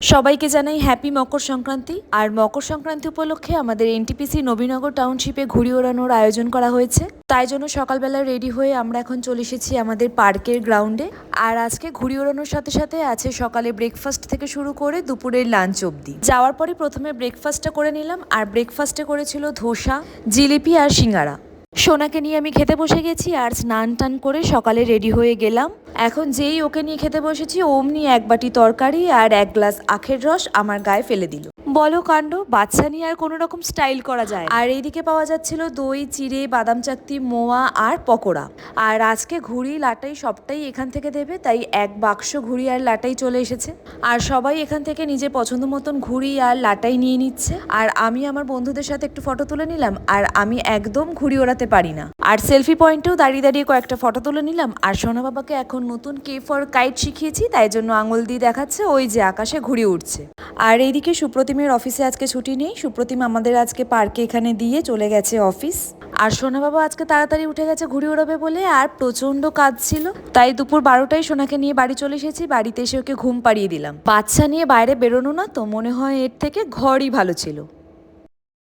সবাইকে জানাই হ্যাপি মকর সংক্রান্তি। আর মকর সংক্রান্তি উপলক্ষে আমাদের এনটিপিসি নবীনগর টাউনশিপে ঘুড়ি ওড়ানোর আয়োজন করা হয়েছে। তাই জন্য সকালবেলা রেডি হয়ে আমরা এখন চলে এসেছি আমাদের পার্কের গ্রাউন্ডে। আর আজকে ঘুড়ি ওড়ানোর সাথে সাথে আছে সকালে ব্রেকফাস্ট থেকে শুরু করে দুপুরের লাঞ্চ অবধি। যাওয়ার পরে প্রথমে ব্রেকফাস্টটা করে নিলাম, আর ব্রেকফাস্টে করেছিল ধোসা, জিলিপি আর সিঙ্গারা। সোনাকে নিয়ে আমি খেতে বসে গেছি আর স্নান টান করে সকালে রেডি হয়ে গেলাম। এখন যেই ওকে নিয়ে খেতে বসেছি অমনি এক বাটি তরকারি আর এক গ্লাস আখের রস আমার গায়ে ফেলে দিল। বলো কাণ্ড, বাচ্চা নিয়ে আর কোনো রকম স্টাইল করা যায়। আর এইদিকে পাওয়া যাচ্ছিল দই, চিড়ে, বাদাম চাকতি, মোয়া আর পকোড়া। আর আজকে ঘুড়ি লাটাই সবটাই এখান থেকে দেবে, তাই এক বাক্স ঘুড়ি আর লাটাই চলে এসেছে। আর সবাই এখান থেকে নিজের পছন্দ মতন ঘুড়ি আর লাটাই নিয়ে নিচ্ছে। আর আমি আমার বন্ধুদের সাথে একটু ফটো তুলে নিলাম। আর আমি একদম ঘুড়ি ওড়াতে পারি না। আর সেলফি পয়েন্টেও দাঁড়িয়ে দাঁড়িয়ে কয়েকটা ফটো তুলে নিলাম। আর সোনা বাবাকে এখন নতুন কে ফর কাইট শিখিয়েছি, তাই জন্য আঙুল দিয়ে দেখাচ্ছে ওই যে আকাশে ঘুড়ি উঠছে। আর এইদিকে সুপ্রতিমের অফিসে আজকে ছুটি নেই। সুপ্রতিম আমাদের আজকে পার্কে এখানে দিয়ে চলে গেছে অফিস। আর সোনা বাবা আজকে তাড়াতাড়ি উঠে গেছে ঘুড়ি ওড়াবে বলে, আর প্রচন্ড কাজ ছিল, তাই দুপুর 12টায় সোনাকে নিয়ে বাড়ি চলে এসেছি। বাড়িতে এসে ওকে ঘুম পাড়িয়ে দিলাম। বাচ্চা নিয়ে বাইরে বেরোনো না তো, মনে হয় এর থেকে ঘরই ভালো ছিল।